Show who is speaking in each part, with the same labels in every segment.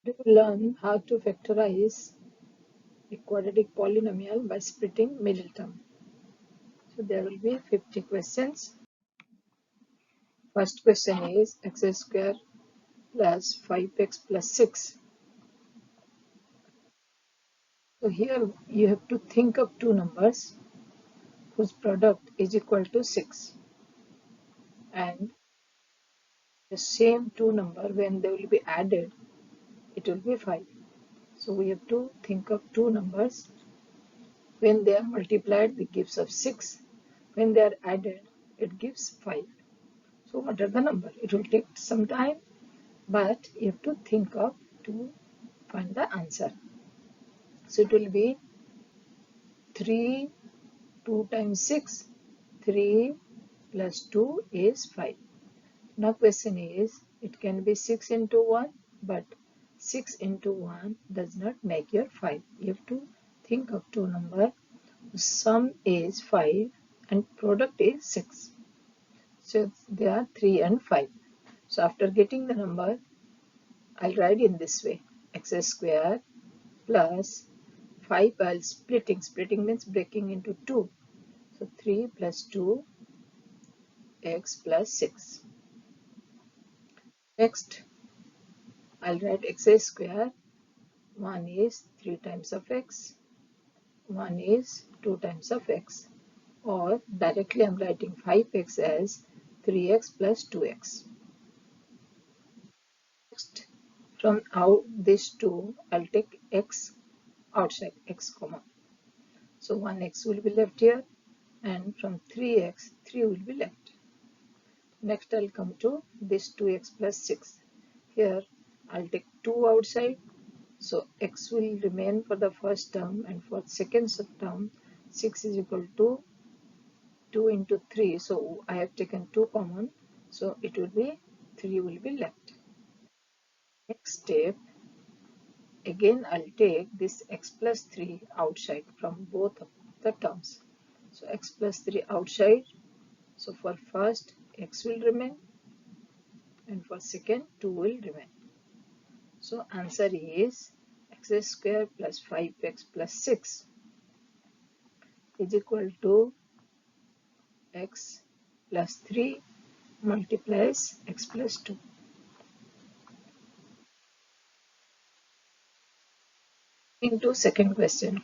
Speaker 1: We will learn how to factorize a quadratic polynomial by splitting middle term. So there will be 50 questions. First question is x square plus 5x plus 6. So here you have to think of two numbers whose product is equal to 6, and the same two number, when they will be added, it will be 5. So we have to think of two numbers. When they are multiplied, it gives us 6. When they are added, it gives 5. So what are the number? It will take some time, but you have to think of to find the answer. So it will be 3, 2 times 6. 3 plus 2 is 5. Now question is, it can be 6 into 1, but 6 into 1 does not make your 5. You have to think of two number. Sum is 5 and product is 6. So they are 3 and 5. So after getting the number, I'll write in this way: x square plus 5 while splitting. Splitting means breaking into 2. So 3 plus 2 x plus 6. Next, I'll write x square. 1 is 3 times of x. 1 is 2 times of x. Or directly I'm writing 5x as 3x plus 2x. Next, from out these two, I'll take x outside, x comma. So 1x will be left here, and from 3x, 3 will be left. Next, I'll come to this 2x plus 6. Here, I'll take 2 outside. So x will remain for the first term, and for second term, 6 is equal to 2 into 3. So I have taken 2 common. So it will be 3 will be left. Next step, again I'll take this x plus 3 outside from both of the terms. So x plus 3 outside. So for first, x will remain, and for second, 2 will remain. So answer is x square plus 5x plus 6 is equal to x plus 3 multiplies x plus 2. Into second question,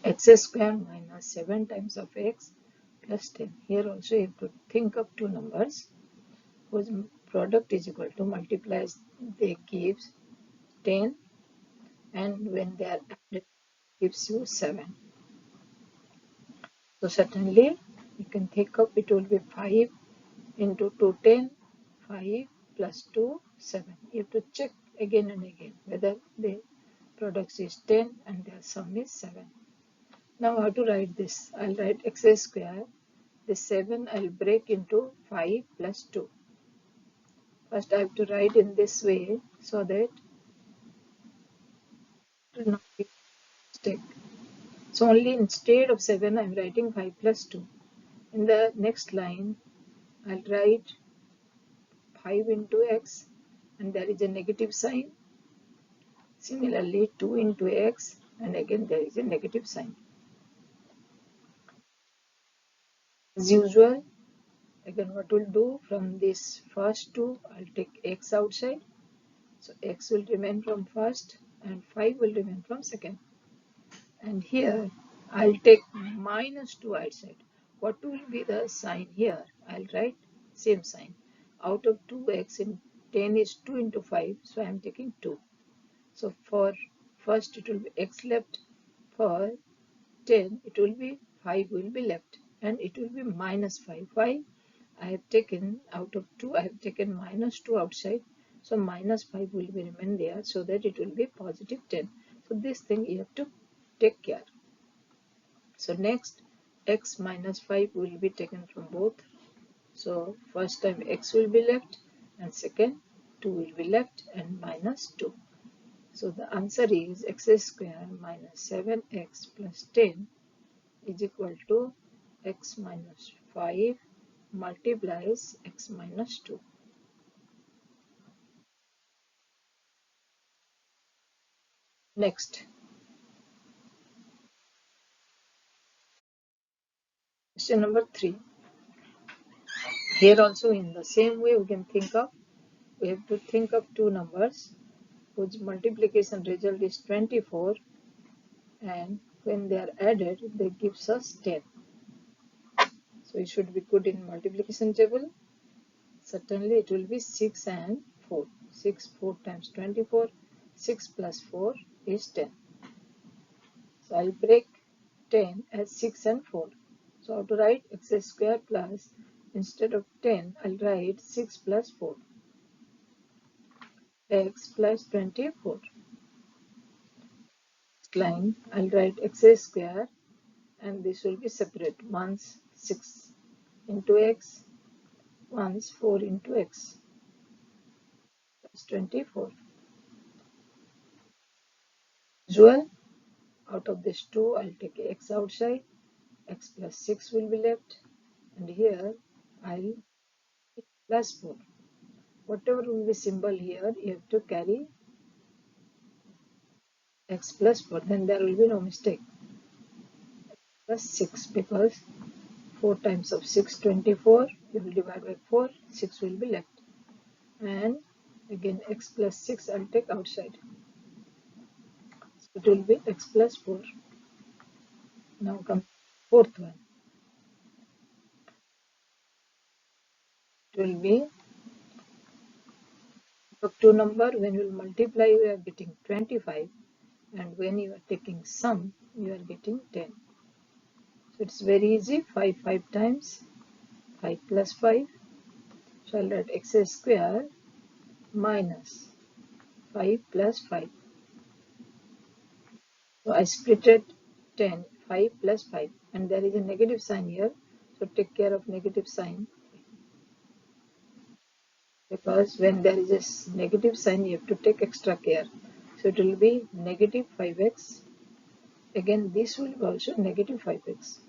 Speaker 1: x square minus 7 times of x plus 10. Here also you have to think of two numbers whose product is equal to, multiplies, they gives 10, and when they are added, gives you 7. So certainly you can think of, it will be 5 into 2, 10, 5 plus 2, 7. You have to check again and again whether the product is 10 and their sum is 7. Now how to write this? I'll write x square. The 7 I'll break into 5 plus 2. First I have to write in this way so that it will not be a mistake. So only instead of 7 I am writing 5 plus 2. In the next line I'll write 5 into x, and there is a negative sign. Similarly 2 into x, and again there is a negative sign. As usual, again what we'll do, from this first two, I'll take x outside. So x will remain from first and 5 will remain from second. And here I'll take minus 2 outside. What will be the sign here? I'll write same sign. Out of 2x in 10 is 2 into 5, so I am taking 2. So for first it will be x left, for 10 it will be 5 will be left, and it will be minus 5. Why? I have taken out of 2, I have taken minus 2 outside, so minus 5 will be remain there, so that it will be positive 10. So this thing you have to take care. So next, x minus 5 will be taken from both. So first time x will be left, and second 2 will be left, and minus 2. So the answer is x square minus 7x plus 10 is equal to x minus 5 multiplies x minus 2. Next, question number 3. Here also in the same way we have to think of two numbers whose multiplication result is 24, and when they are added they gives us 10. So it should be good in multiplication table. Certainly it will be 6 and 4. 6 4 times 24. 6 plus 4 is 10. So I'll break 10 as 6 and 4. So how to write x square plus, instead of 10 I'll write 6 plus 4. X plus 24. Next line I'll write x square, and this will be separate. Once 6 into x, once 4 into x plus 24. Usual, out of this 2 I'll take x outside, x plus 6 will be left, and here I'll plus 4. Whatever will be symbol here, you have to carry x plus 4, then there will be no mistake. Plus 6, because 4 times of 6, 24, you will divide by 4, 6 will be left. And again x plus 6 I'll take outside. So it will be x plus 4. Now come fourth one. It will be two number, when you multiply you are getting 25, and when you are taking sum you are getting 10. So it's very easy. 5 times 5 plus 5. So I'll write x square minus 5 plus 5. So I split it 10, 5 plus 5, and there is a negative sign here. So take care of negative sign, because when there is a negative sign you have to take extra care. So it will be negative 5x. Again this will be also negative 5x.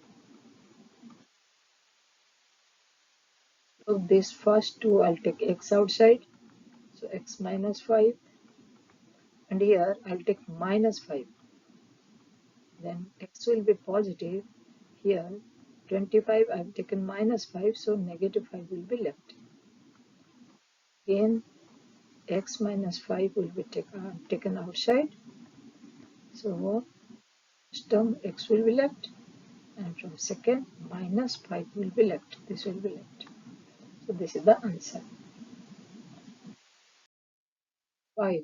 Speaker 1: So this first two I'll take x outside. So x minus 5, and here I'll take minus 5. Then x will be positive. Here 25 I've taken minus 5, so negative 5 will be left. Again x minus 5 will be taken outside. So first term x will be left, and from second minus 5 will be left. This will be left. So this is the answer. 5.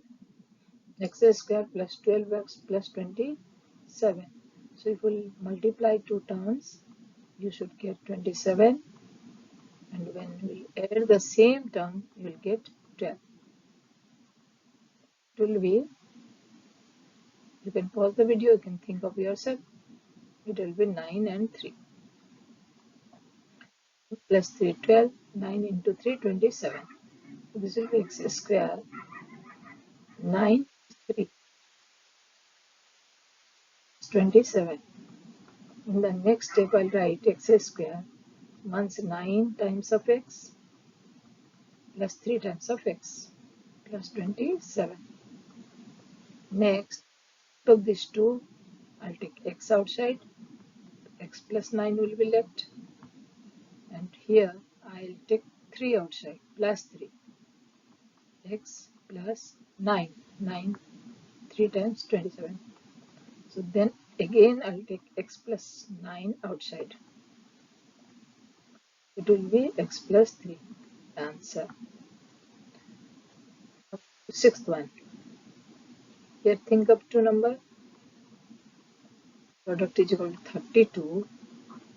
Speaker 1: X square plus 12x plus 27. So if we multiply two terms, you should get 27, and when we add the same term you will get 12. It will be, you can pause the video, you can think of yourself. It will be 9 and 3. Plus 3, 12. 9 into 3, 27. So this will be x square 9 3 27. In the next step I'll write x square once 9 times of x plus 3 times of x plus 27. Next, of these two, I'll take x outside, x plus 9 will be left, and here I'll take 3 outside, plus 3, x plus 9, 9, 3 times 27. So then again I'll take x plus 9 outside. It will be x plus 3. Answer. Sixth one. Here think up two number. Product is equal to 32,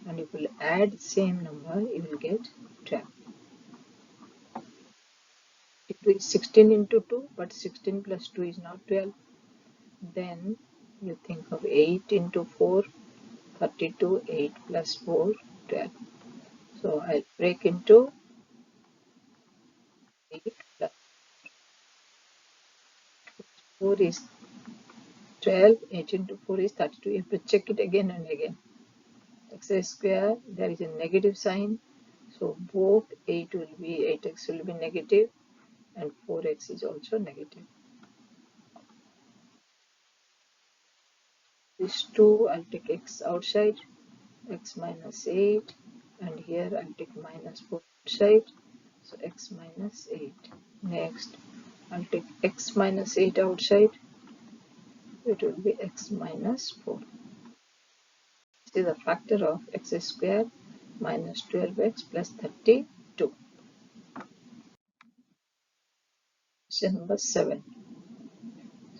Speaker 1: and if you add same number you will get 12. It is 16 into 2, but 16 plus 2 is not 12. Then you think of 8 into 4, 32, 8 plus 4, 12. So I'll break into 8 plus 4 is 12, 8 into 4 is 32. You have to check it again and again. X square, there is a negative sign. So both 8x will be negative, and 4x is also negative. This 2, I'll take x outside, x minus 8, and here I'll take minus 4 outside, so x minus 8. Next, I'll take x minus 8 outside, it will be x minus 4. This is the factor of x squared minus 12x plus 32. Question number 7.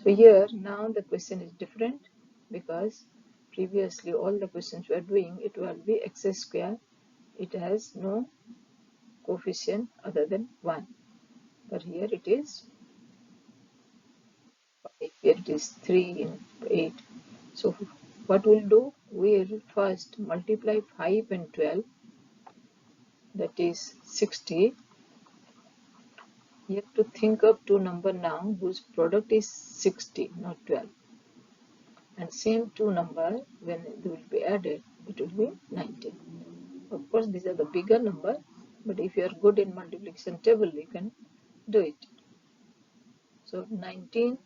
Speaker 1: So here now the question is different because previously all the questions we are doing, it will be x squared. It has no coefficient other than 1. But here it is 5. Here it is 3 in 8. So what we'll do, we'll first multiply 5 and 12, that is 60. You have to think of two number now whose product is 60, not 12. And same two number, when they will be added, it will be 19. Of course, these are the bigger number, but if you are good in multiplication table, you can do it. So 19,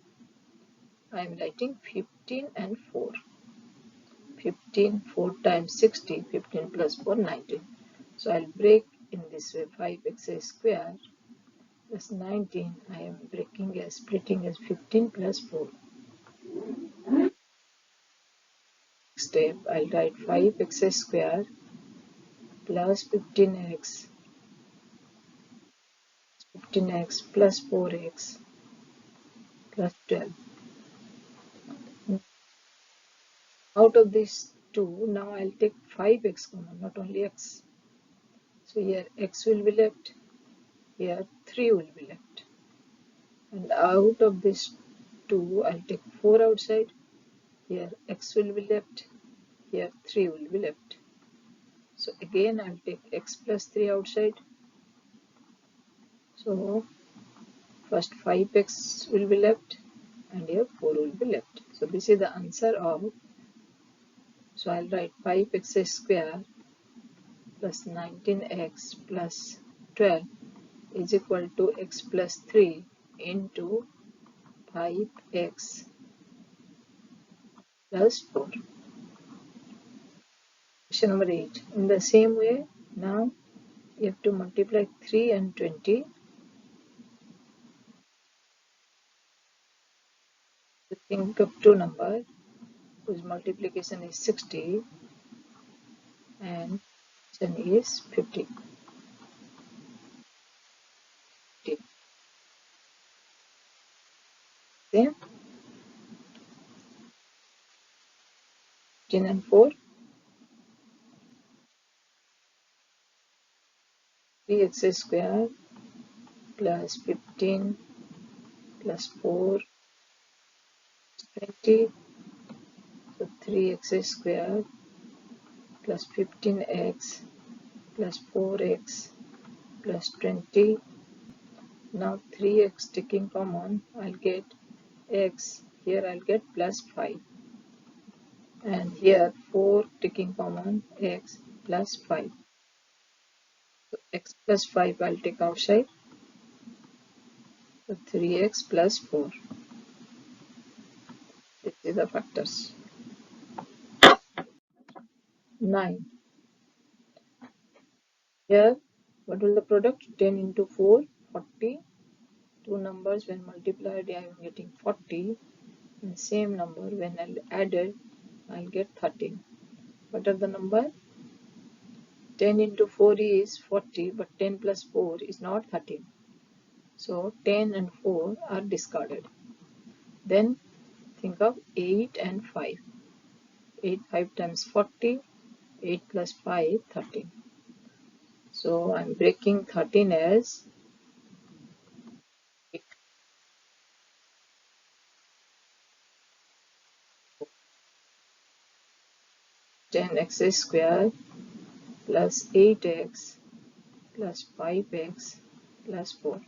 Speaker 1: I am writing 15 and 4. 15, 4 times 60, 15 plus 4, 19. So I'll break in this way 5x square plus 19. I am breaking as splitting as 15 plus 4. Next step, I'll write 5x square plus 15x plus 4x plus 12. Out of these two, now I'll take 5x common, not only x. So here x will be left, here 3 will be left. And out of this 2, I'll take 4 outside, here x will be left, here 3 will be left. So again I'll take x plus 3 outside. So first 5x will be left and here 4 will be left. So this is the answer of, so I'll write 5x square plus 19x plus 12 is equal to x plus 3 into 5x plus 4. Question number 8. In the same way, now you have to multiply 3 and 20. To think of two numbers whose multiplication is 60 and addition is 50. Then 15 and 4, 3x square plus 15 plus 4 20. So 3x square plus 15x plus 4x plus 20. Now 3x taking common, I'll get x, here I'll get plus 5. And here 4 taking common, x plus 5. So x plus 5 I'll take outside. So 3x plus 4. This is the factors. 9. Here, what will the product? 10 into 4, 40. Two numbers when multiplied, I am getting 40. And same number when I'll added, I'll get 13. What are the number? 10 into 4 is 40, but 10 plus 4 is not 13. So 10 and 4 are discarded. Then think of 8 and 5. 8 5 times 40, 8 plus 5, 13. So I'm breaking 13 as 8. 10x square plus 8x plus 5x plus 4.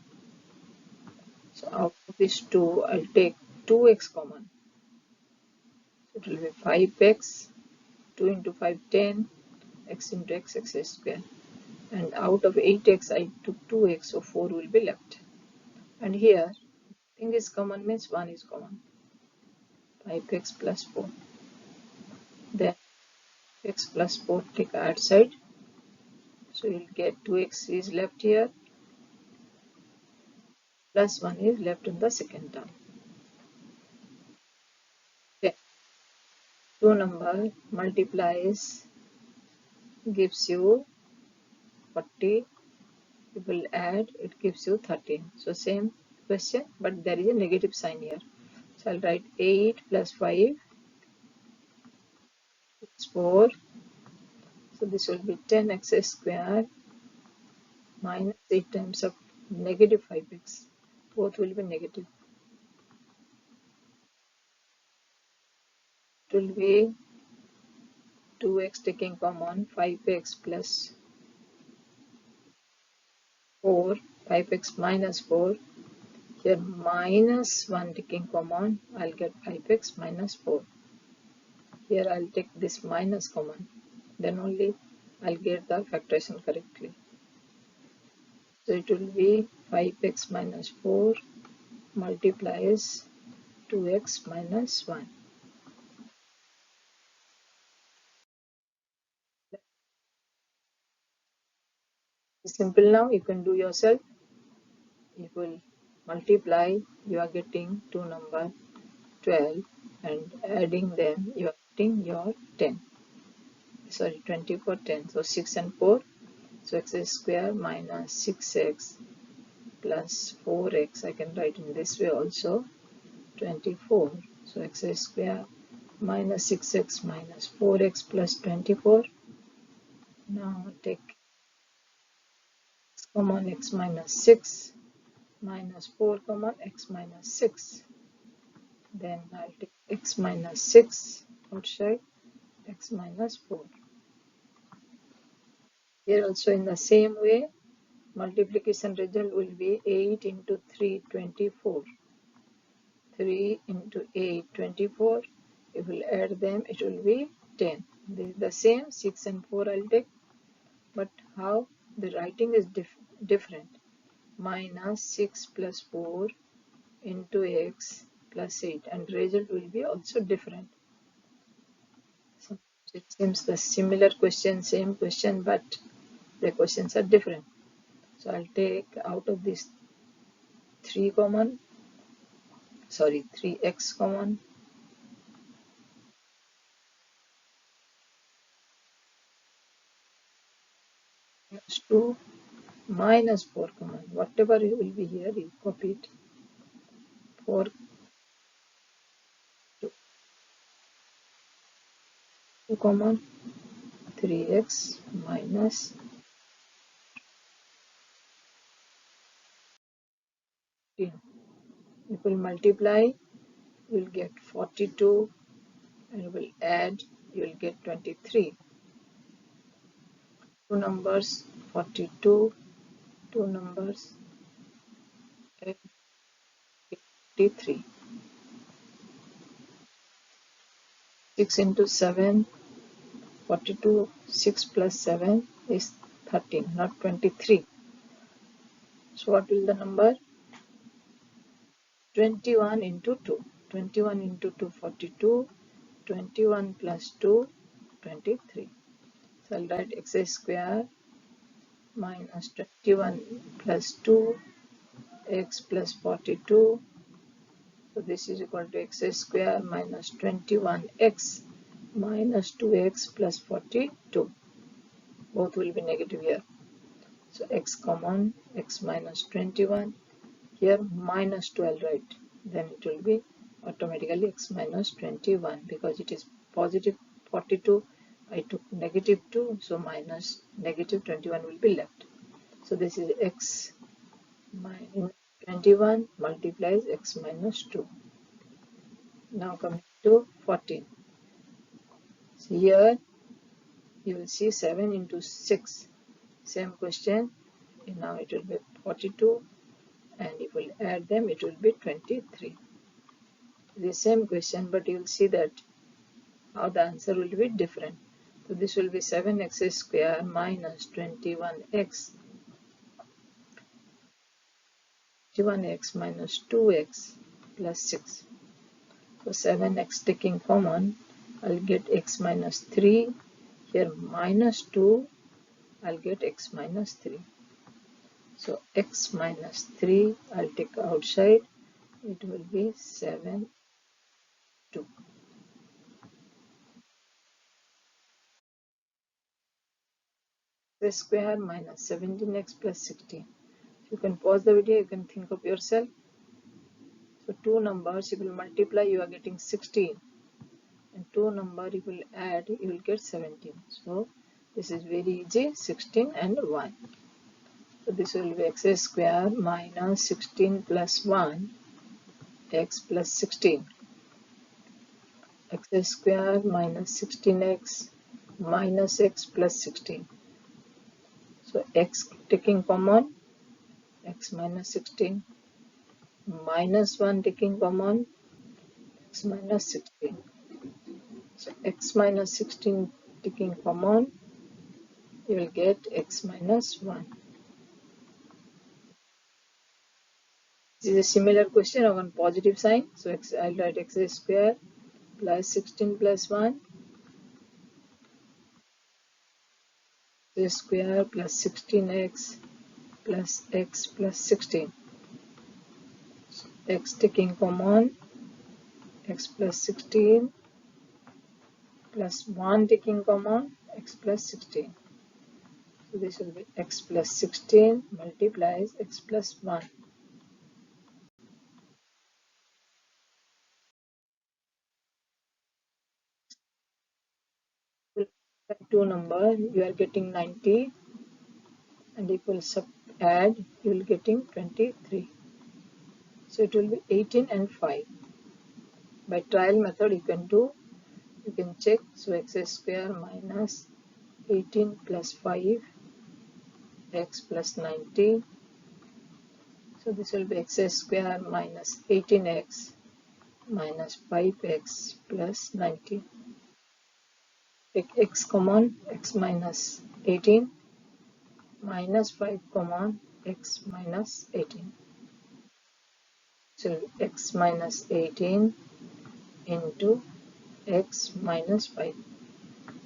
Speaker 1: So out of these two, I'll take 2x common. So it will be 5x, 2 into 5, 10, x into x, x square. And out of 8x, I took 2x, so 4 will be left. And here, thing is common means 1 is common. 5x plus 4. Then x plus 4 take outside. So you'll get 2x is left here, plus 1 is left in the second term. Okay. 2 number multiplies gives you 40. You will add, it gives you 13. So same question, but there is a negative sign here. So I'll write 8 plus 5 is 4. So this will be 10x square minus 8 times of negative 5x. Both will be negative. It will be 2x taking common, 5x plus 4, 5x minus 4. Here minus 1 taking common, I'll get 5x minus 4. Here I'll take this minus common, then only I'll get the factorization correctly. So it will be 5x minus 4 multiplies 2x minus 1. It's simple now, you can do yourself. You will multiply, you are getting two number 12, and adding them you are getting your 10. Sorry, 24, 10. So 6 and 4. So x square minus 6x plus 4x. I can write in this way also, 24. So x square minus 6x minus 4x plus 24. Now take x common, x minus 6 minus 4 common, x minus 6. Then I'll take x minus 6 outside, x minus 4. Here also in the same way, multiplication result will be 8 into 3, 24. 3 into 8, 24. If we add them, it will be 10. This is the same, 6 and 4 I'll take. But how the writing is different. Minus 6 plus 4 into x plus 8. And result will be also different. So it seems the similar question, same question, but the questions are different. So I'll take out of this 3 common, sorry, 3x common, minus 2 minus 4 common. Whatever will be here, you copy it. 4, 2 common, 3x minus 15. You will multiply, you will get 42, and you will add, you will get 23. Two numbers, 42, two numbers, 83. 6 into 7, 42, 6 plus 7 is 13, not 23. So what will the number? 21 into 2. 21 into 2, 42. 21 plus 2, 23. So I'll write x square minus 21 plus 2, x plus 42. So this is equal to x square minus 21x minus 2x plus 42. Both will be negative here. So x common, x minus 21. Here minus 12, right? Then it will be automatically x minus 21 because it is positive 42. I took negative 2, so minus negative 21 will be left. So this is x minus 21 multiplies x minus 2. Now coming to 14. So here you will see 7 into 6. Same question. Now it will be 42. And if we add them, it will be 23. The same question, but you will see that how the answer will be different. So this will be 7x square minus 21x. 21x minus 2x plus 6. So 7x taking common, I'll get x minus 3. Here minus 2, I'll get x minus 3. So x minus 3, I'll take outside. It will be 7, 2. X square minus 17x plus 16. You can pause the video, you can think of yourself. So two numbers you will multiply, you are getting 16. And two numbers you will add, you will get 17. So this is very easy, 16 and 1. So this will be x square minus 16 plus 1, x plus 16. X square minus 16x minus x plus 16. So x taking common, x minus 16, minus 1 taking common, x minus 16. So x minus 16 taking common, you will get x minus 1. This is a similar question on positive sign. So I'll write x square plus 16 plus 1, x square plus 16x plus x plus 16. So x taking common, x plus 16 plus 1 taking common, x plus 16. So this will be x plus 16 multiplies x plus 1. Two number, you are getting 90, and if you will add, you will getting 23. So it will be 18 and 5. By trial method you can do, you can check. So x square minus 18 plus 5, x plus 90. So this will be x square minus 18x minus 5x plus 90. Take x common, x minus 18, minus 5 common, x minus 18. So x minus 18 into x minus 5.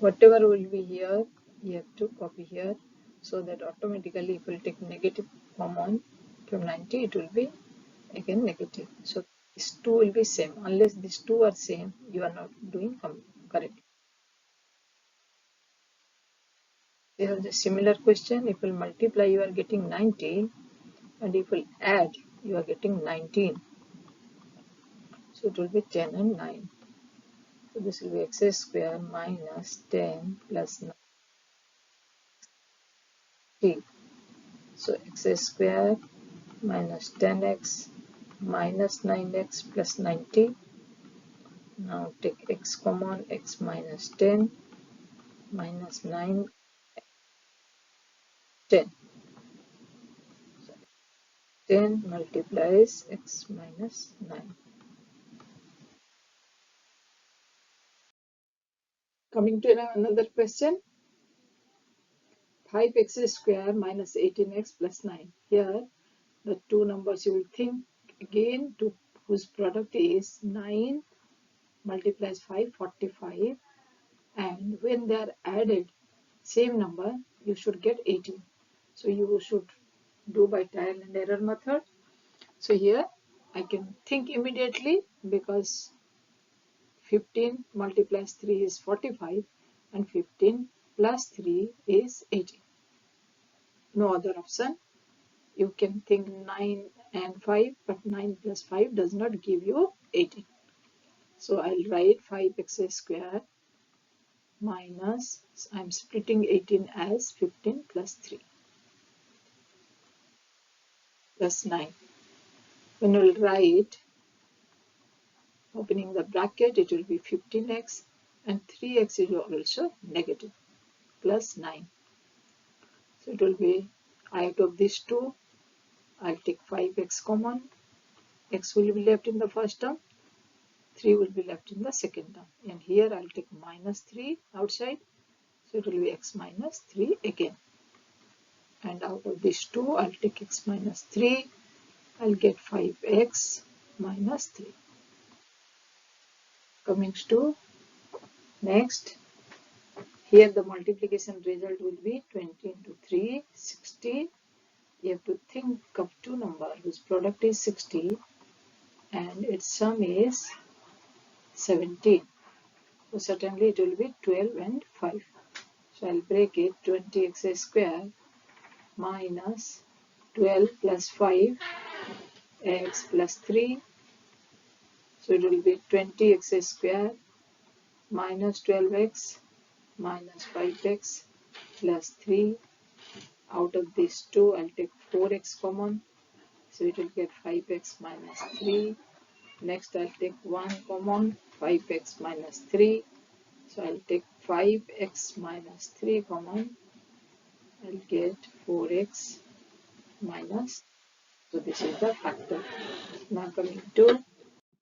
Speaker 1: Whatever will be here, you have to copy here, so that automatically if you will take negative common from 90, it will be again negative. So these two will be same. Unless these two are same, you are not doing correct. Here is a similar question. If you multiply, you are getting 90, and if you add, you are getting 19. So it will be 10 and 9. So this will be x square minus 10 plus 90. So x square minus 10x minus 9x plus 90. Now take x common, x minus 10 minus 9, 10. So 10 multiplies x minus 9. Coming to another question. 5x square minus 18x plus 9. Here the two numbers you will think again, to whose product is 9 multiplies 5, 45, and when they are added, same number, you should get 18. So you should do by trial and error method. So here I can think immediately, because 15 multiplies 3 is 45 and 15 plus 3 is 18. No other option. You can think 9 and 5, but 9 plus 5 does not give you 18. So I'll write 5x square minus, I'm splitting 18 as 15 plus 3 plus 9. When we'll write, opening the bracket, it will be 15x, and 3x is also negative, plus 9. So it will be, out of these two, I'll take 5x common, x will be left in the first term, 3 will be left in the second term, and here I'll take minus 3 outside, so it will be x minus 3 again. And out of these two, I'll take x minus 3, I'll get 5x minus 3. Coming to Next, here the multiplication result will be 20 into 3, 60. You have to think of two numbers whose product is 60 and its sum is 17. So certainly it will be 12 and 5. So I'll break it. 20x square minus 12 plus 5 x plus 3. So it will be 20x square minus 12x minus 5x plus 3. Out of these two, I'll take 4x common. So it will get 5x minus 3. Next, I'll take 1 common, 5x minus 3. So I'll take 5x minus 3 common. I'll get 4x minus. So this is the factor. Now coming to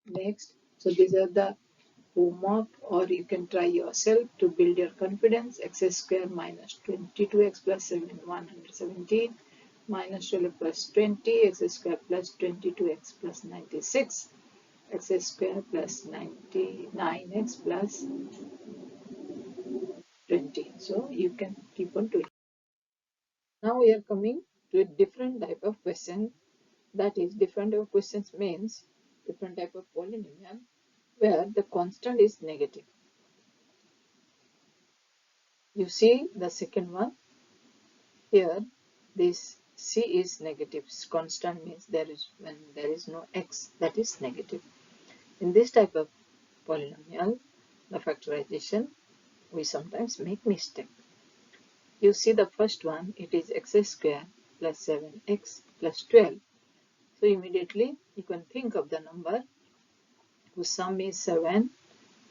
Speaker 1: next. So these are the homework, or you can try yourself to build your confidence. X square minus 22x plus 7 117 minus 12 plus 20 x square plus 22x plus 96 x square plus 99x plus 20. So you can keep on doing. Now we are coming to a different type of question. That is, different type of questions means different type of polynomial where the constant is negative. You see the second one here. This c is negative. Constant means there is when there is no x, that is negative. In this type of polynomial, the factorization, we sometimes make mistake. You see the first one, it is x square plus 7x plus 12. So immediately you can think of the number whose sum is 7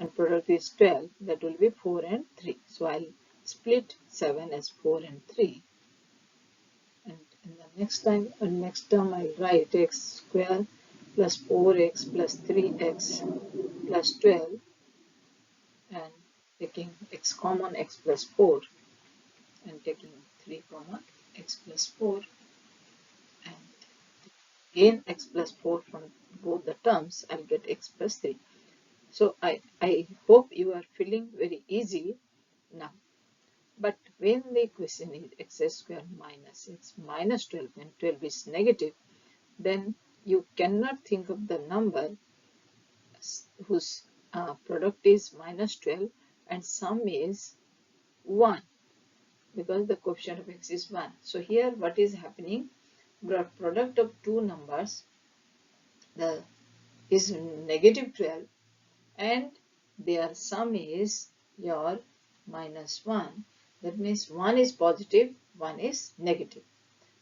Speaker 1: and product is 12. That will be 4 and 3. So I'll split 7 as 4 and 3. And in the next term I'll write x square plus 4x plus 3x plus 12 and taking x common x plus 4 and taking 3 common x plus 4 and gain x plus 4 from both the terms. I'll get x plus 3. So I hope you are feeling very easy now. But when the question is x square minus x minus 12, when 12 is negative, then you cannot think of the number whose product is minus 12 and sum is 1, because the coefficient of x is 1. So here what is happening, the product of two numbers is negative 12 and their sum is your minus 1. That means one is positive, one is negative.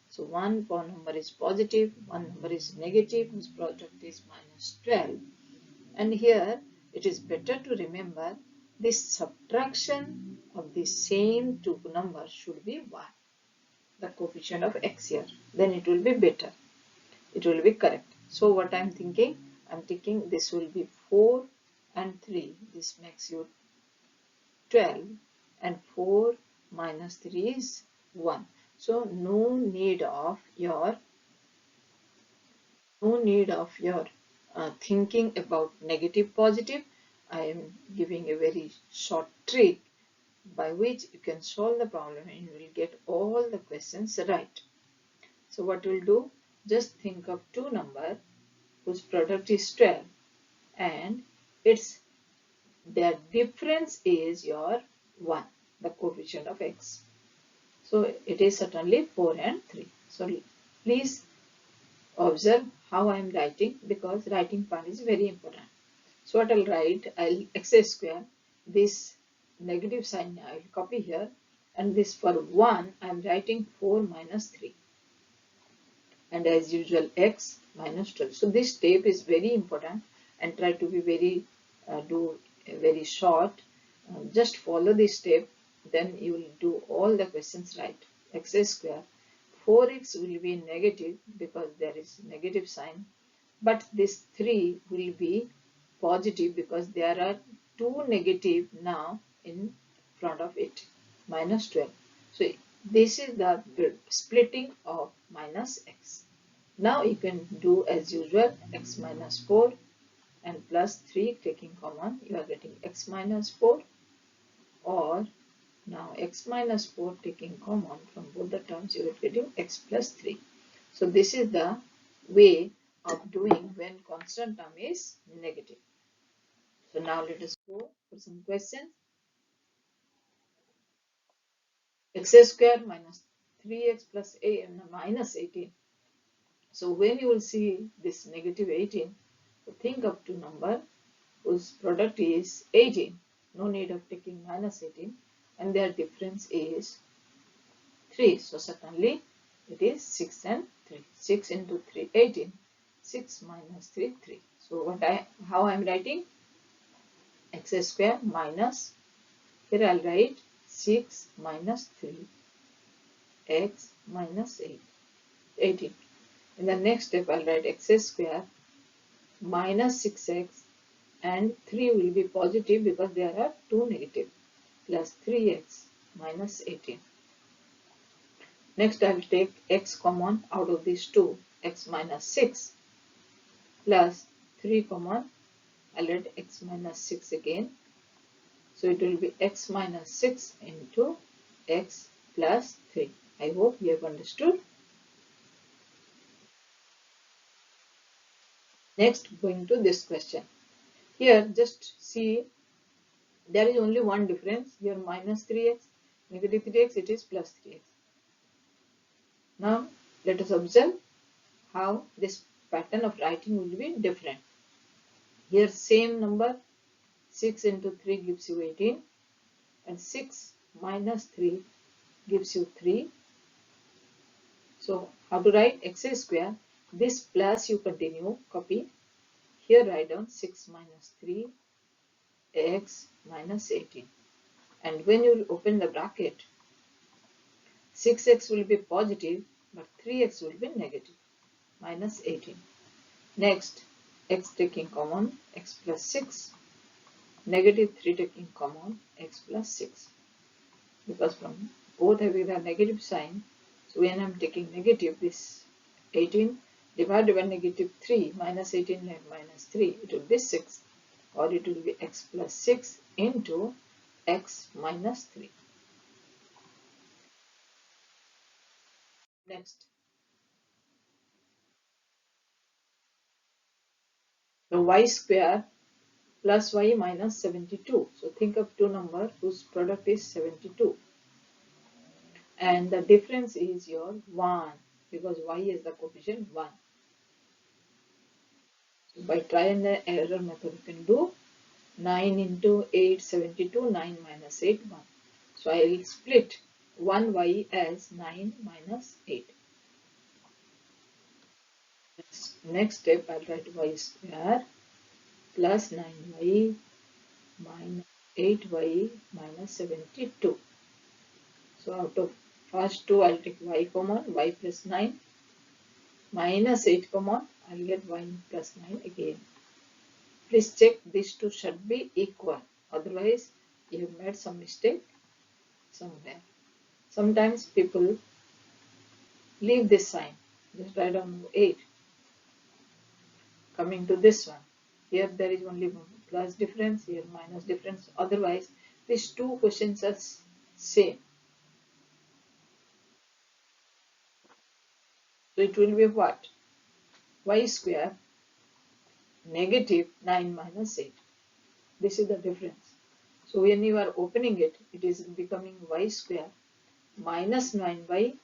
Speaker 1: So one number is positive, one number is negative, whose product is minus 12. And here it is better to remember this subtraction of the same two numbers should be 1, the coefficient of x here. Then it will be better. It will be correct. So what I am thinking, I am thinking this will be 4 and 3. This makes you 12 and 4 minus 3 is 1. So no need of your thinking about negative positive. I am giving a very short trick by which you can solve the problem and you will get all the questions right. So what we'll do, just think of two numbers whose product is 12 and their difference is your 1, the coefficient of x. So it is certainly 4 and 3. So please observe how I am writing, because writing part is very important. So what I'll write, x square, this negative sign I will copy here, and this for 1 I am writing 4 minus 3, and as usual x minus 12. So this step is very important and try to be very short. Just follow this step, then you will do all the questions right. X square, 4x will be negative because there is negative sign, but this 3 will be positive because there are two negative now in front of it, minus 12. So this is the splitting of minus x. Now you can do as usual, x minus 4 and plus 3 taking common, you are getting x minus 4. or now x minus 4 taking common from both the terms, you are getting x plus 3. So this is the way of doing when constant term is negative. So now let us go for some questions. X square minus 3x plus a minus 18. So when you will see this negative 18, think of two number whose product is 18. No need of taking minus 18, and their difference is 3. So certainly it is 6 and 3. 6 into 3, 18. 6 minus 3, 3. So how I am writing? X square minus, here I'll write 6 minus 3, x minus 8, 18. In the next step, I'll write x square minus 6x, and 3 will be positive because there are two negative, plus 3x minus 18. Next, I will take x common out of these two, x minus 6 plus 3 common, I'll write x minus 6 again. So it will be x minus 6 into x plus 3. I hope you have understood. Next, going to this question. Here, just see, there is only one difference. Here minus 3x, negative 3x, it is plus 3x. Now, let us observe how this pattern of writing will be different. Here, same number, 6 into 3 gives you 18, and 6 minus 3 gives you 3. So, how to write x square? This plus you continue, copy. Here write down 6 minus 3 x minus 18. And when you open the bracket, 6x will be positive, but 3x will be negative, minus 18. Next, x taking common, x plus 6, negative 3 taking common, x plus 6. Because from both having the negative sign, so when I am taking negative, this 18 divided by negative 3, minus 18 and minus 3, it will be 6. Or it will be x plus 6 into x minus 3. Next, the y square plus y minus 72. So think of two numbers whose product is 72. And the difference is your 1 because y is the coefficient 1. So by trial and error method you can do 9 into 8, 72, 9 minus 8, 1. So I will split 1y as 9 minus 8. Next step, I'll write y square plus 9y minus 8y minus 72. So out of first two, I'll take y common, y plus 9, minus 8 common, I'll get y plus 9 again. Please check these two should be equal, otherwise you have made some mistake somewhere. Sometimes people leave this sign, just write down 8. Coming to this one, here there is only plus difference, here minus difference, otherwise these two questions are same. So it will be what? Y square negative 9 minus 8. This is the difference. So when you are opening it, it is becoming y square minus 9y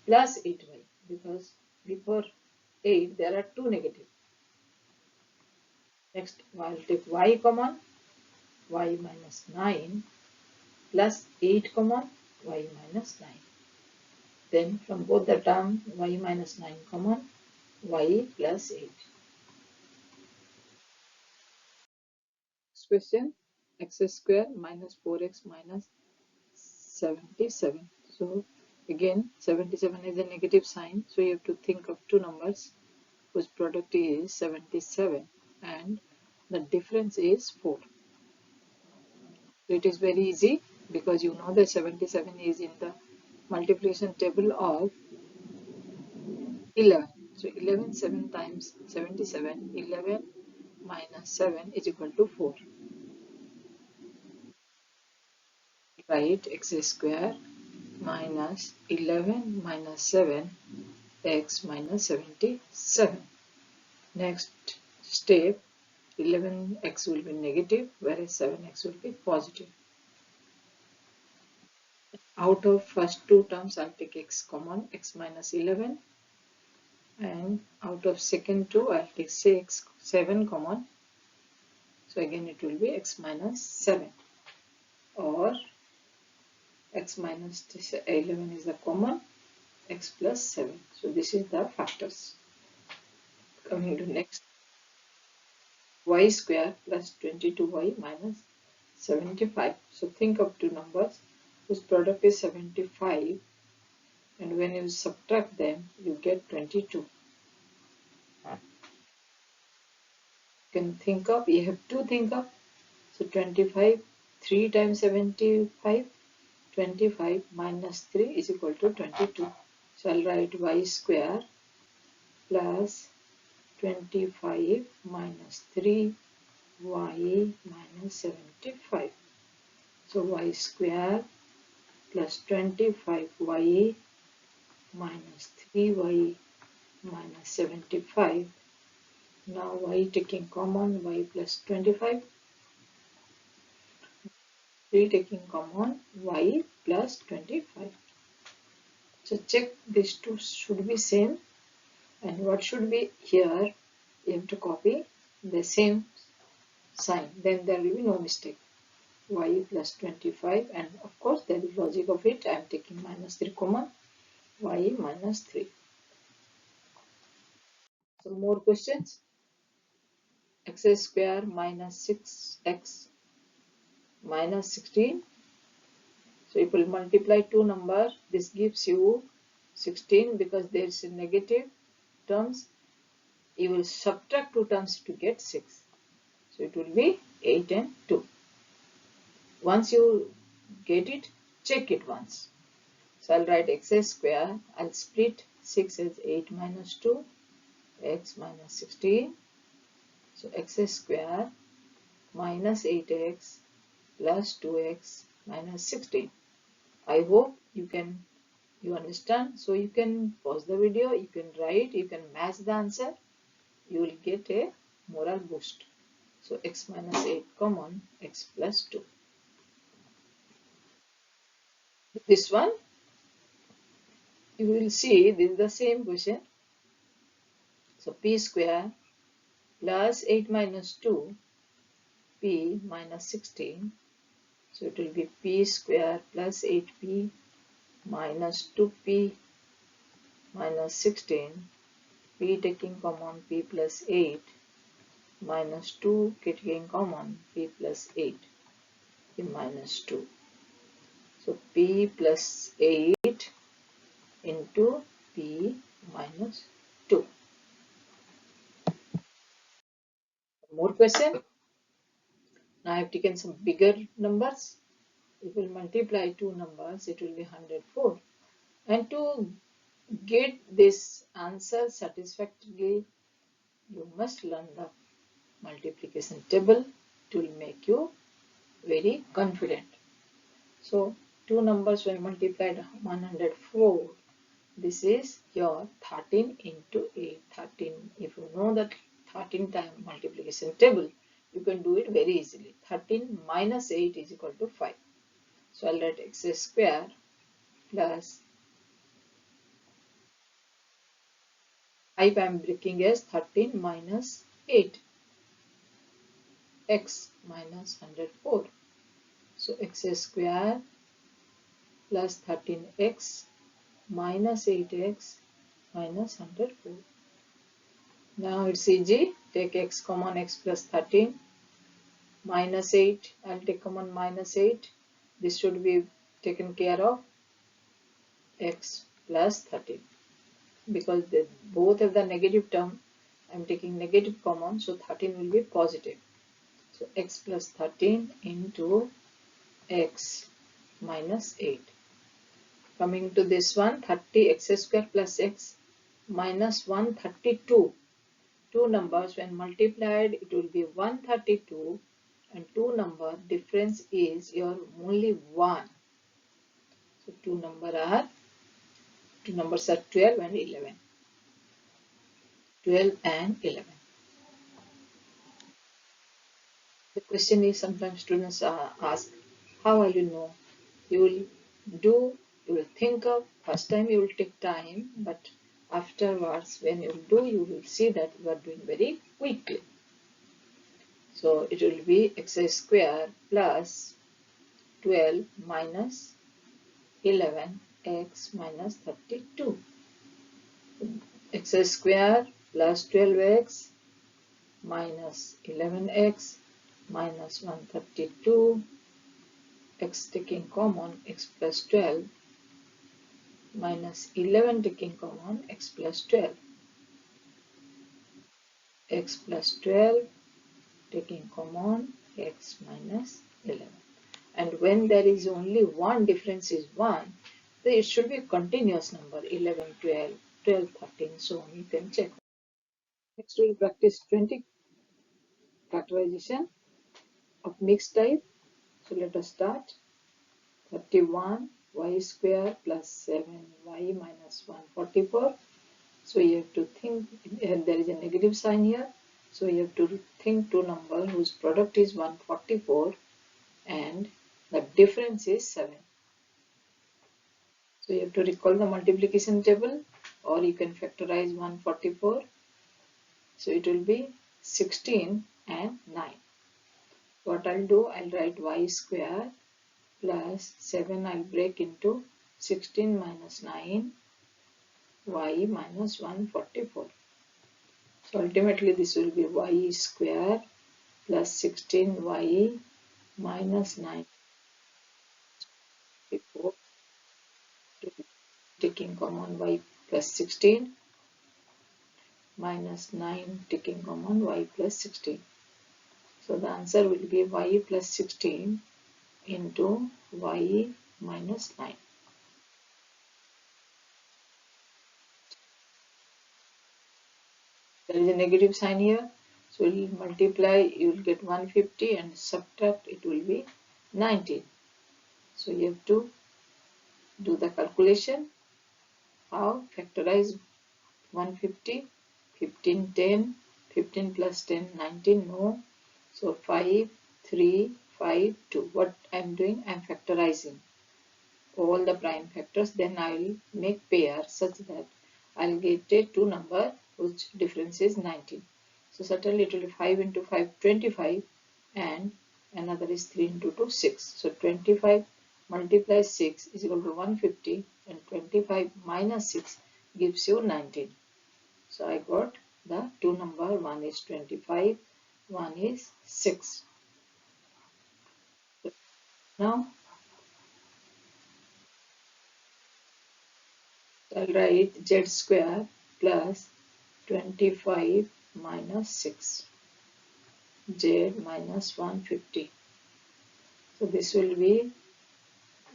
Speaker 1: plus 8y, because before 8 there are two negative. Next, I'll take y common, y minus 9 plus 8 common, y minus 9. Then from both the term, y minus 9 common, y plus 8. Next question, x square minus 4x minus 77. So again 77 is a negative sign, so you have to think of two numbers whose product is 77 and the difference is 4. So it is very easy because you know that 77 is in the multiplication table of 11. So 11 7 times 77, 11 minus 7 is equal to 4. write x square minus 11 minus 7 x minus 77. Next step, 11x will be negative whereas 7x will be positive. Out of first two terms I'll take x common, x minus 11, and out of second two I'll take 7 common, so again it will be x minus 7, or x minus 11 is the common, x plus 7. So this is the factors. Coming to next, y square plus 22y minus 75. So think of two numbers whose product is 75, and when you subtract them you get 22. You can think of, you have to think of, so 25, 3 times 75, 25 minus 3 is equal to 22. So I'll write y square plus 25 minus 3y minus 75. So y square plus 25y minus 3y minus 75. Now y taking common, y plus 25. 3 taking common, y plus 25. So check these two should be same, and what should be here, you have to copy the same sign, then there will be no mistake. Y plus 25, and of course the logic of it, I am taking minus 3 common, y minus 3. Some more questions. X square minus 6x minus 16. So if you multiply two numbers, this gives you 16 because there is a negative terms. You will subtract two terms to get 6. So it will be 8 and 2. Once you get it, check it once. So I'll write x square. I'll split 6 as 8 minus 2, x minus 16. So x square minus 8x plus 2x minus 16. I hope you understand. So you can pause the video, you can write, you can match the answer. You will get a moral boost. So x minus 8 common, x plus 2. This one, you will see this is the same question. So p square plus 8 minus 2, p minus 16. So it will be p square plus 8p minus 2p minus 16. P taking common, p plus 8 minus 2 taking common, p plus 8, p minus 2. So p plus 8 into p minus 2. More question. Now I have taken some bigger numbers. If we multiply two numbers, it will be 104. And to get this answer satisfactorily, you must learn the multiplication table. It will make you very confident. So two numbers when multiplied 104. This is your 13 into 8. 13. If you know that 13 time multiplication table, you can do it very easily. 13 minus 8 is equal to 5. So I'll write x square plus 5 I am breaking as 13 minus 8, x minus 104. So x square plus 13x minus 8x minus 104. Now it's easy. Take x common, x plus 13 minus 8. I'll take common minus 8. This should be taken care of, x plus 13. Because they both have the negative term, I'm taking negative common, so 13 will be positive. So x plus 13 into x minus 8. Coming to this one, 30 x square plus x minus 132. Two numbers when multiplied, it will be 132, and two number difference is your only 1. So two numbers are 12 and 11. 12 and 11. The question is, sometimes students ask, how will you know? You will you will think of, first time you will take time, but afterwards when you do, you will see that you are doing very quickly. So it will be x square plus 12 minus 11 x minus 32. X square plus 12x minus 11x minus 132, x taking common, x plus 12 minus 11 taking common, x plus 12, x plus 12 taking common, x minus 11. And when there is only one difference is 1, then it should be a continuous number, 11, 12, 12, 13, so on. You can check. Next we will practice 20 factorization of mixed type. So let us start. 31 y square plus 7y minus 144. So you have to think, there is a negative sign here. So you have to think two numbers whose product is 144 and the difference is 7. So you have to recall the multiplication table, or you can factorize 144. So it will be 16 and 9. What I'll do, I'll write y square plus 7, I'll break into 16 minus 9, y minus 144. So ultimately this will be y square plus 16y minus 9, before taking common y plus 16 minus 9 taking common y plus 16. So the answer will be y plus 16 into y minus 9. There is a negative sign here. So we will multiply, you will get 150 and subtract, it will be 19. So you have to do the calculation. How? Factorize 150, 15, 10, 15 plus 10, 19, no. So 5, 3, 5, 2. What I am doing? I am factorizing all the prime factors. Then I will make pair such that I will get a two number whose difference is 19. So certainly it will be 5 into 5, 25, and another is 3 into 2, 6. So 25 multiplies 6 is equal to 150, and 25 minus 6 gives you 19. So I got the two number, one is 25, one is 6. Now I'll write z square plus 25 minus 6, z minus 150. So this will be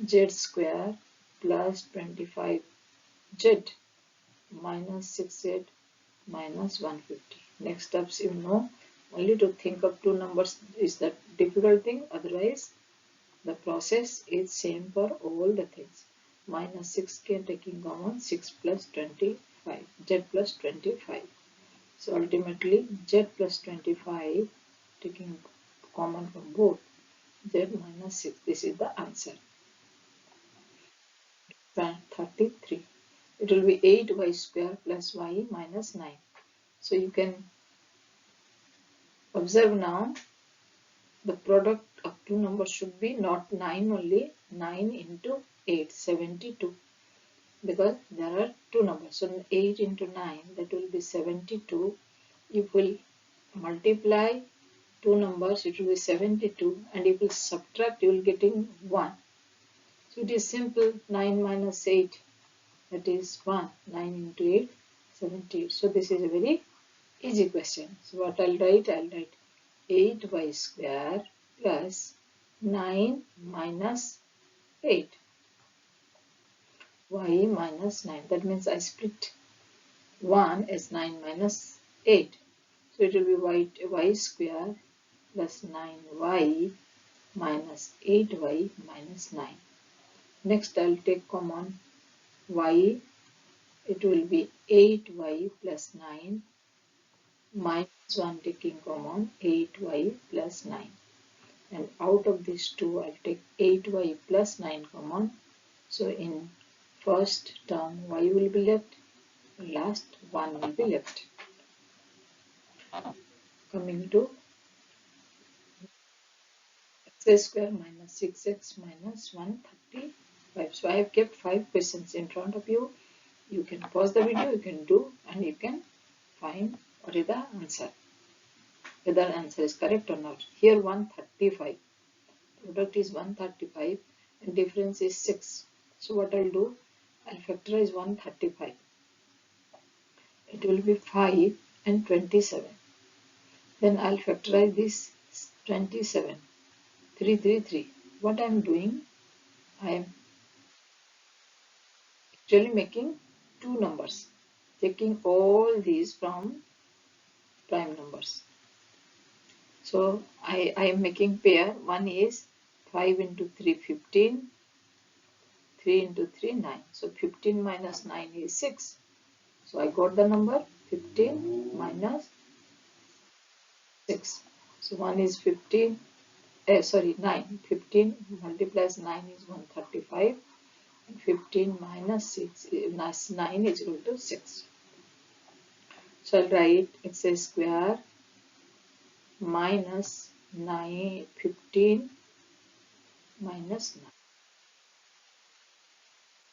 Speaker 1: z square plus 25z minus 6z minus 150. Next steps, you know, only to think of two numbers is the difficult thing. Otherwise, the process is same for all the things. Minus 6 can taking common, 6 plus 25, z plus 25. So ultimately z plus 25 taking common from both, z minus 6. This is the answer. 33. It will be 8y square plus y minus 9. So you can observe now, the product of two numbers should be not 9 only, 9 into 8, 72. Because there are two numbers. So 8 into 9, that will be 72. If we multiply two numbers, it will be 72, and if we subtract, you will getting 1. So it is simple. 9 minus 8, that is 1. 9 into 8, 78. So this is a very easy question. So what I'll write 8y square plus 9 minus 8, y minus 9. That means I split 1 as 9 minus 8. So it will be y square plus 9y minus 8y minus 9. Next I'll take common y. It will be 8y plus 9 minus 1, taking common 8y plus 9. And out of these two I'll take 8y plus 9 common. So in first term y will be left, last 1 will be left. Coming to x square minus 6x minus 135. So I have kept 5 questions in front of you. You can pause the video, you can do, and you can find what is the answer, whether answer is correct or not. Here 135, product is 135 and difference is 6. So what I'll do, I'll factorize 135. It will be 5 and 27. Then I'll factorize this 27, 333. What I am doing, I am actually making two numbers, taking all these from prime numbers. So I am making pair. One is 5 into 3, 15, 3 into 3, 9. So 15 minus 9 is 6. So I got the number 15 minus 6. So one is 15, 9. 15 multiplies 9 is 135. And 15 minus 6 minus 9 is equal to 6. So I'll write x square minus 9, 15 minus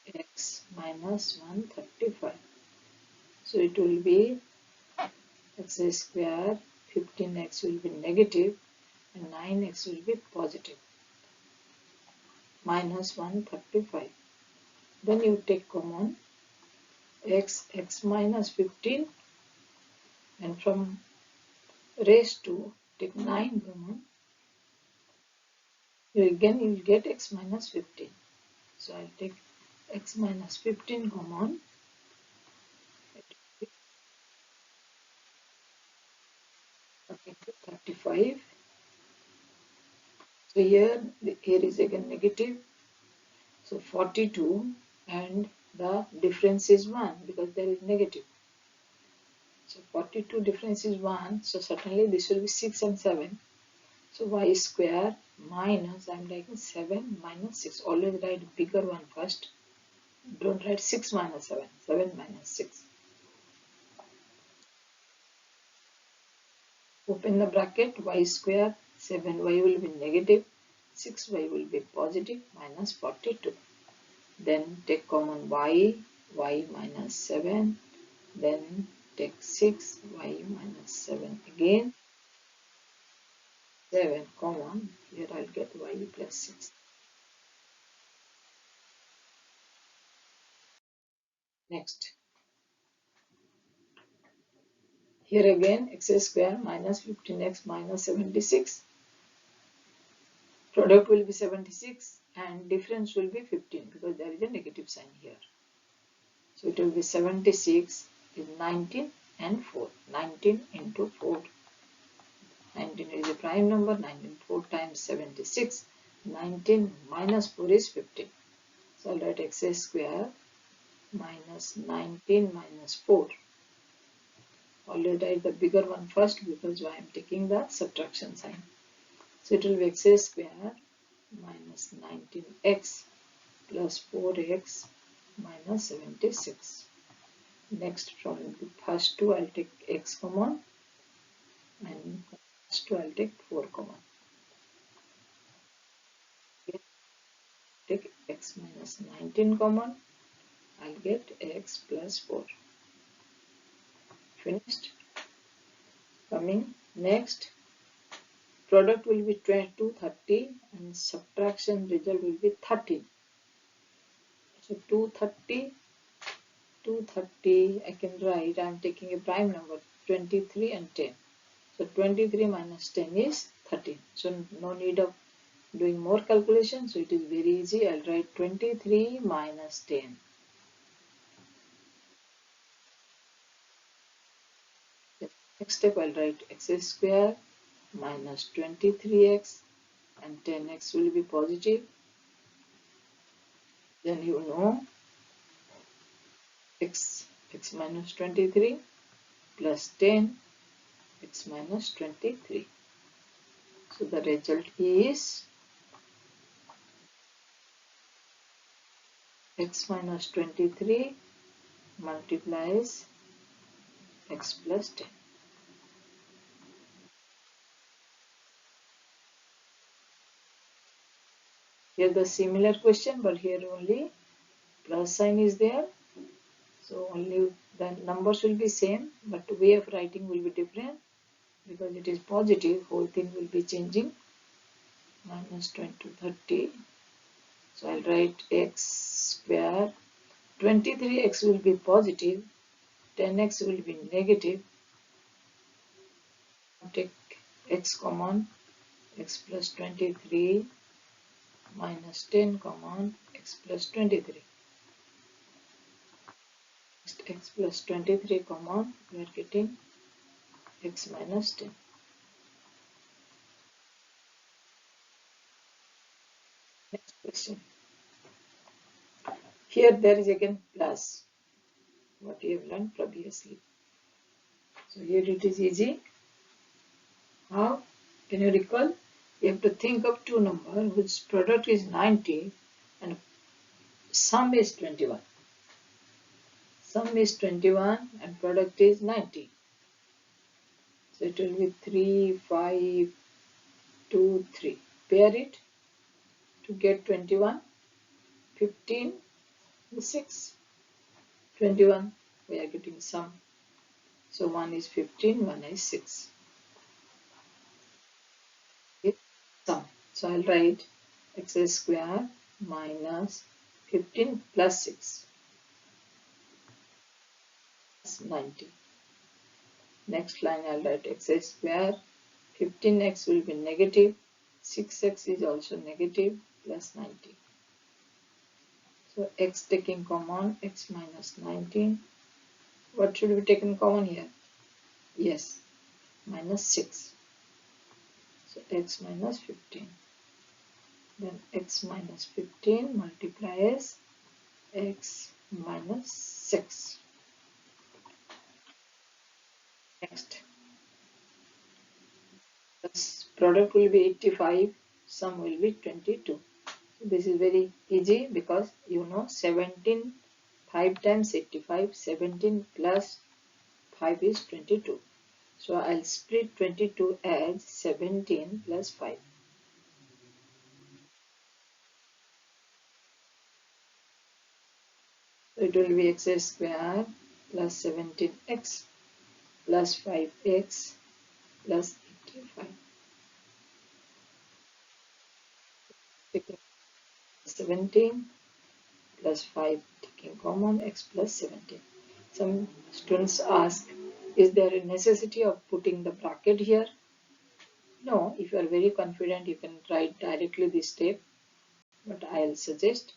Speaker 1: 9, x minus 135. So it will be x square, 15x will be negative and 9x will be positive, minus 135. Then you take common x minus 15, and from raised to take 9 common, you will get x minus 15. So I'll take x minus 15 common. It will be 35. So here is again negative. So 42, and the difference is 1 because there is negative. So 42 difference is 1. So certainly this will be 6 and 7. So y square minus, I am writing 7 minus 6. Always write bigger one first. Don't write 6 minus 7. 7 minus 6. Open the bracket, y square, 7y will be negative, 6y will be positive, minus 42. Then take common y minus 7, then take 6, y minus 7 again, 7 common, here I'll get y plus 6. Next, here again x square minus 15x minus 76. Product will be 76 and difference will be 15 because there is a negative sign here. So it will be 76 is 19 and 4. 19 into 4. 19 is a prime number. 19 4 times 76. 19 minus 4 is 15. So I'll write x square minus 19 minus 4. I'll write the bigger one first because I am taking the subtraction sign. So it will be x square minus 19x plus 4x minus 76. Next, from the first two I'll take x common, and first two I'll take 4 common. Take x minus 19 common, I'll get x plus 4. Finished. Coming next, product will be 230 and subtraction result will be 13. So 230 I can write, I am taking a prime number 23 and 10. So 23 minus 10 is 13. So no need of doing more calculation. So it is very easy. I'll write 23 minus 10. The next step I'll write x square minus 23x and 10x will be positive. Then you know x minus 23 plus 10 x minus 23. So the result is x minus 23 multiplies x plus 10. Here the similar question, but here only plus sign is there. So only the numbers will be same, but the way of writing will be different because it is positive. Whole thing will be changing. Minus 20 to 30. So I'll write x square. 23x will be positive. 10x will be negative. Take x common. X plus 23 minus 10 common. X plus 23. X plus 23 common. We are getting x minus 10. Next question. Here there is again plus what you have learned previously. So here it is easy. How? Can you recall? You have to think of two numbers whose product is 90 and sum is 21. Sum is 21 and product is 90. So it will be 3, 5, 2, 3. Pair it to get 21, 15, 6. 21 we are getting sum. So one is 15, one is 6. Okay. Sum. So I'll write x square minus 15 plus 6 plus 90. Next line I'll write x square. 15x will be negative. 6x is also negative plus 90. So x taking common, x minus 19. What should be taken common here? Yes, minus 6. So x minus 15. Then x minus 15 multiplies x minus 6. Next, this product will be 85, sum will be 22. So this is very easy because you know 17, 5 times 85, 17 plus 5 is 22. So I'll split 22 as 17 plus 5. So it will be x square plus 17x plus 5x plus 85. 17 plus 5 taking common, x plus 17. Some students ask, is there a necessity of putting the bracket here? No, if you are very confident, you can write directly this step, but I'll suggest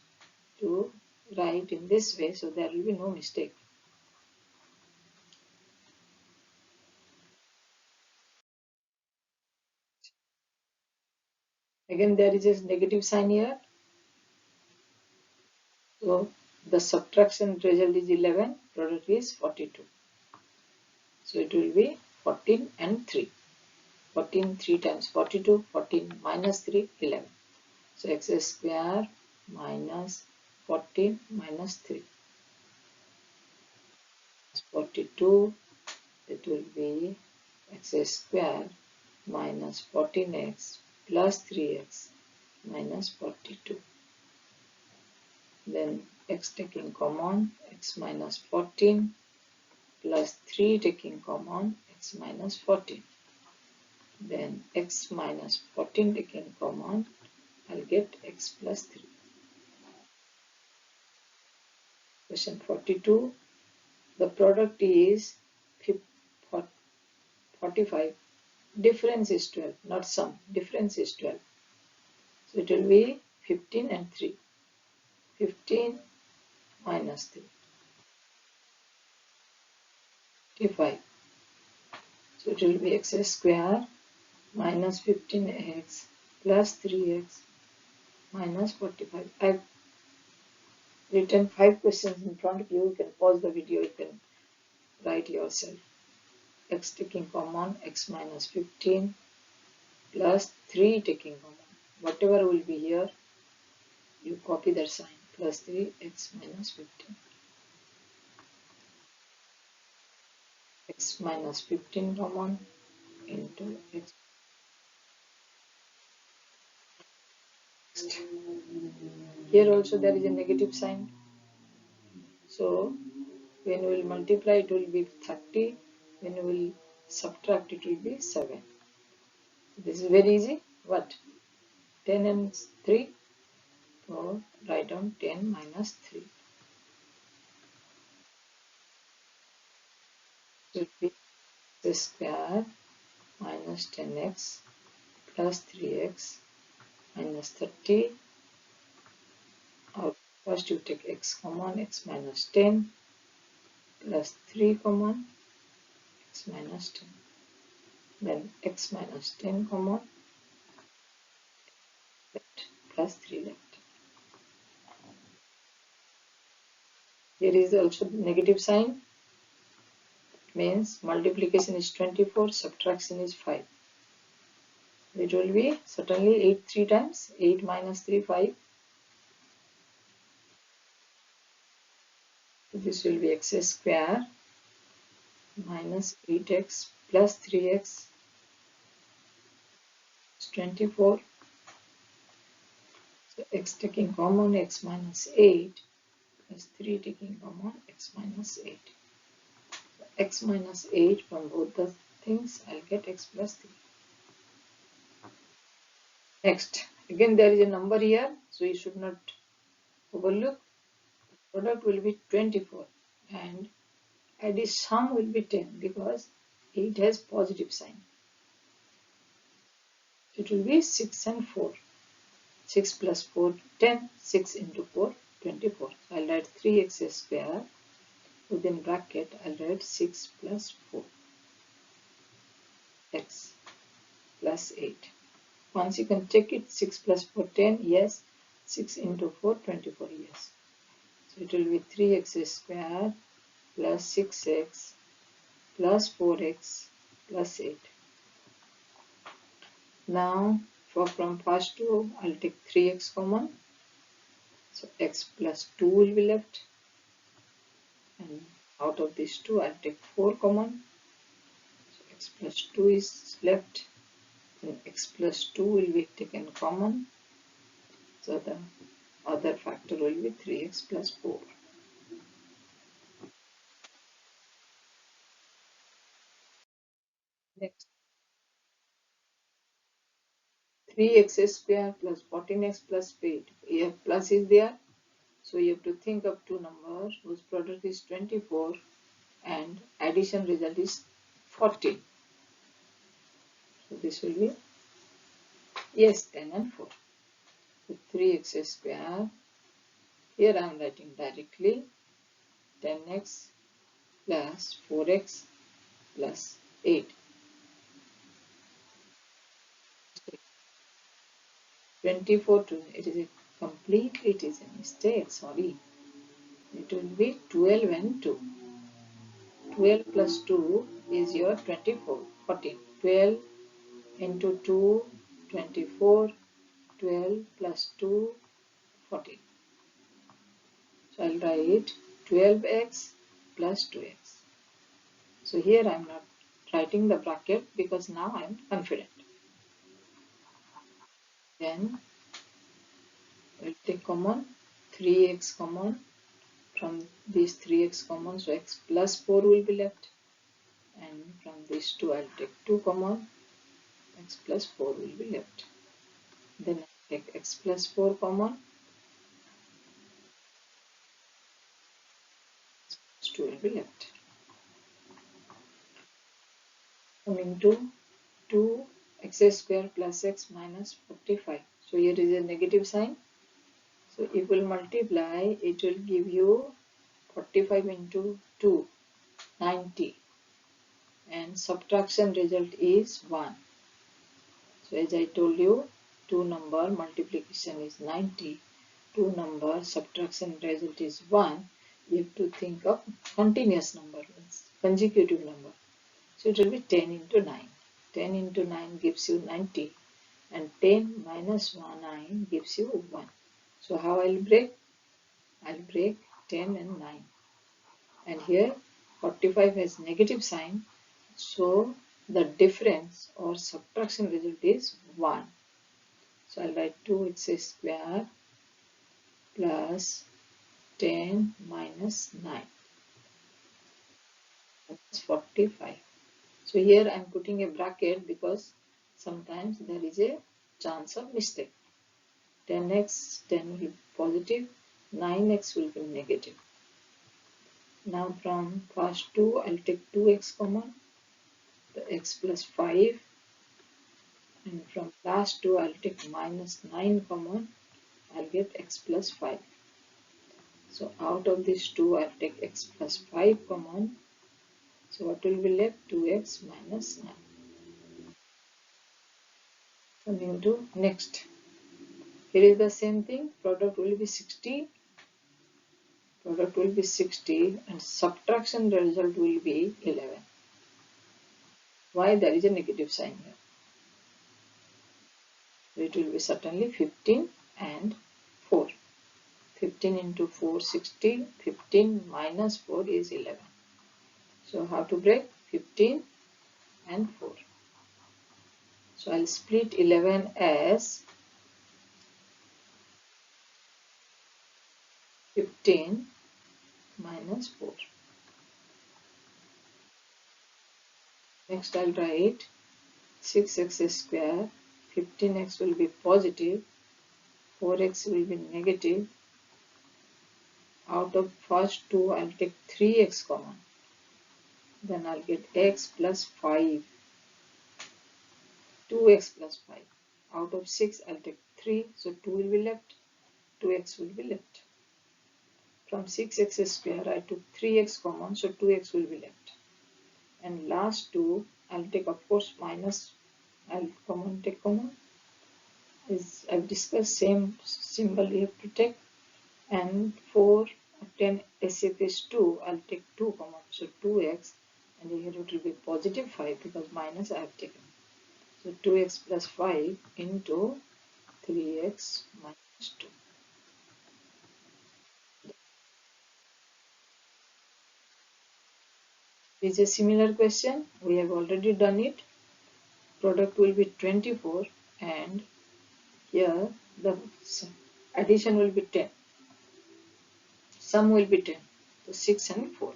Speaker 1: to write in this way so there will be no mistake. Again, there is a negative sign here. So the subtraction result is 11, product is 42. So it will be 14 and 3. 14, 3 times 42, 14 minus 3, 11. So x square minus 14 minus 3. 42, it will be x square minus 14x plus 3x minus 42. Then x taking common, x minus 14 plus 3 taking common, x minus 14. Then x minus 14 taking common, I'll get x plus 3. Question 42. The product is 45. Difference is 12, not sum. Difference is 12. So it will be 15 and 3. 15 minus 3. 55. So it will be x square minus 15x plus 3x minus 45. written 5 questions in front of you. You can pause the video, you can write yourself. X taking common, x minus 15 plus 3 taking common. Whatever will be here, you copy that sign, plus 3 x minus 15. X minus 15 common into x. Here also there is a negative sign. So when we will multiply, it will be 30. When we will subtract, it will be 7. This is very easy. What? 10 and 3. So write down 10 minus 3. It will be x square minus 10x plus 3x minus 30. Or first you take x common, x minus 10 plus 3 common, x minus 10. Then x minus 10 common, left, plus 3 left. Here is also negative sign, means multiplication is 24, subtraction is 5. It will be certainly 8 3 times, 8 minus 3, 5. So this will be x square minus 8x plus 3x is 24. So x taking common, x minus 8 plus 3 taking common, x minus 8. So x minus 8 from both the things, I'll get x plus 3. Next, again there is a number here, so you should not overlook. Product will be 24 and addition will be 10 because it has positive sign. It will be 6 and 4. 6 plus 4, 10. 6 into 4, 24. So I'll write 3x square. Within bracket, I'll write 6 plus 4. X plus 8. Once you can check it, 6 plus 4, 10. Yes. 6 into 4, 24. Yes. So it will be 3x square plus 6x plus 4x plus 8. Now from first two, I'll take 3x common. So x plus 2 will be left. And out of these two, I'll take 4 common. So x plus 2 is left. And x plus 2 will be taken common. So the other factor will be 3x plus 4. Next, 3x square plus 14x plus 8. Here plus is there. So you have to think of two numbers whose product is 24 and addition result is 14. So this will be, yes, 10 and 4. So 3x square. Here I am writing directly 10x plus 4x plus 8. 24 to, it is a mistake, sorry. It will be 12 and 2. 12 plus 2 is your 24, 14. 12 into 2, 24. 12 plus 2, 14. So I'll write 12x plus 2x. So here I am not writing the bracket because now I am confident. Then we'll take common, 3x common. From these 3x common, so x plus 4 will be left. And from these two, I'll take 2 common. X plus 4 will be left. Then I'll take x plus 4 common. X plus 2 will be left. Coming to 2x square plus x minus 45. So here is a negative sign. So if we will multiply, it will give you 45 into 2, 90. And subtraction result is 1. So as I told you, two number multiplication is 90. two numbers, subtraction result is 1, you have to think of continuous number, consecutive number. So it will be 10 into 9. 10 into 9 gives you 90, and 10 minus 9 gives you 1. So how I'll break? I'll break 10 and 9. And here 45 has negative sign, so the difference or subtraction result is 1. So I'll write 2x square plus 10 minus 9. That's 45. So here I'm putting a bracket because sometimes there is a chance of mistake. 10x, 10 will be positive, 9x will be negative. Now from first 2, I'll take 2x common, the x plus 5, and from last 2, I'll take minus 9 common, I'll get x plus 5. So out of these 2, I'll take x plus 5 common. So what will be left? 2x minus 9. Coming to next. Here is the same thing. Product will be 60. Product will be 60 and subtraction result will be 11. Why? There is a negative sign here. So it will be certainly 15 and 4. 15 into 4, 60. 15 minus 4 is 11. So how to break? 15 and 4. So I'll split 11 as 15 minus 4. Next I'll write 6x square. 15x will be positive, 4x will be negative. Out of first 2, I'll take 3x common. Then I'll get x plus 5. 2x plus 5. Out of 6, I'll take 3. So 2 will be left. 2x will be left. From 6x square, I took 3x common. So 2x will be left. And last 2, I'll take, of course, minus. I'll take common. I've discussed, same symbol you have to take. And 4, 10 SF is 2, I'll take 2 common, so 2x, and here it will be positive 5 because minus I have taken. So 2x plus 5 into 3x minus 2. This is a similar question, we have already done it. Product will be 24 and here the addition will be 10. Sum will be 10, so 6 and 4.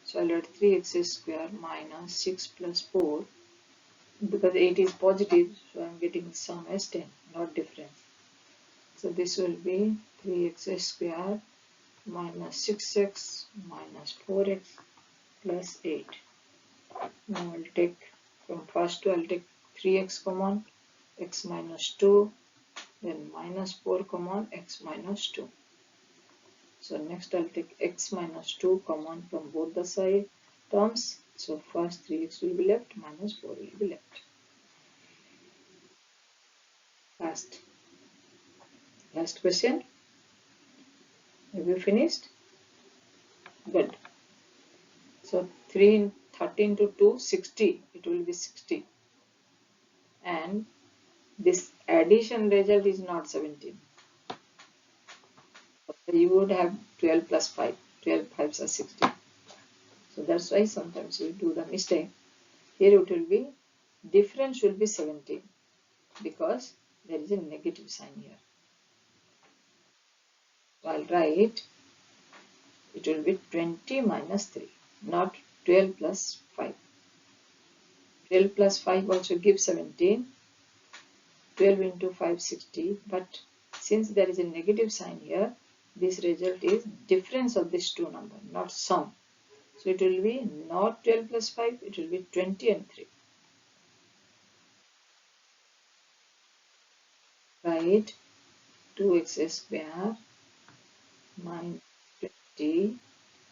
Speaker 1: So I'll write 3x square minus 6 plus 4. Because 8 is positive, so I'm getting sum as 10, not difference. So this will be 3x square minus 6x minus 4x plus 8. Now I'll take, from first 2, I'll take 3x common, x minus 2, then minus 4 common, x minus 2. So next I'll take x minus 2 common from both the side terms. So first 3x will be left, minus 4 will be left. Last question. Have you finished? Good. So 13 to 2, 60. It will be 60. And this addition result is not 17. You would have 12 plus 5. 12 5s are 60. So that's why sometimes you do the mistake. Here it will be, difference will be 17 because there is a negative sign here. So I'll write, it will be 20 minus 3, not 12 plus 5. 12 plus 5 also gives 17. 12 into 5, 60. But since there is a negative sign here, this result is difference of these two numbers, not sum. So it will be not 12 plus 5, it will be 20 and 3. Write 2x square minus 20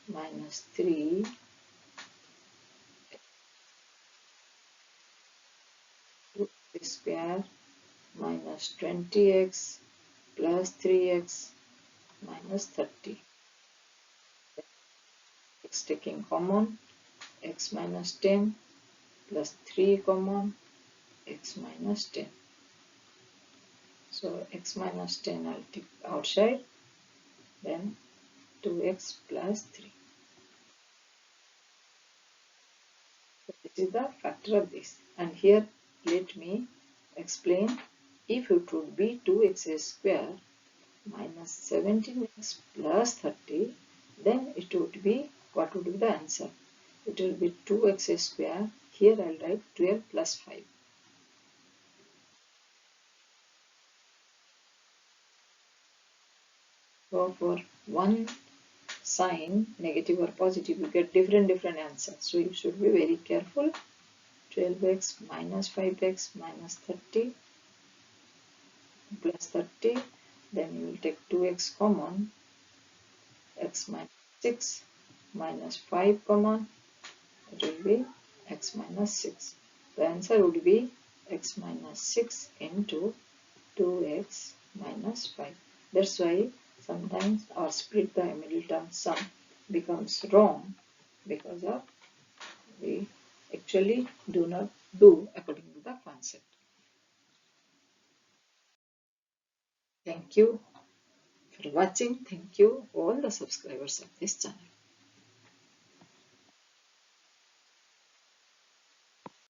Speaker 1: minus 3 2x square minus 20x plus 3x minus 30. X taking common, x minus 10 plus 3 common, x minus 10. So x minus 10 I'll take outside, then 2x plus 3. So this is the factor of this. And here let me explain, if it would be 2x square minus 17x plus 30, then it would be, what would be the answer? It will be 2x square. Here I'll write 12 plus 5. So for one sign, negative or positive, you get different answers. So you should be very careful. 12x minus 5x minus 30 plus 30. Then you will take 2x common, x minus 6 minus 5 common, it will be x minus 6. The answer would be x minus 6 into 2x minus 5. That's why sometimes our split by middle term sum becomes wrong, because of we actually do not do according to the concept. Thank you for watching. Thank you all the subscribers of this channel.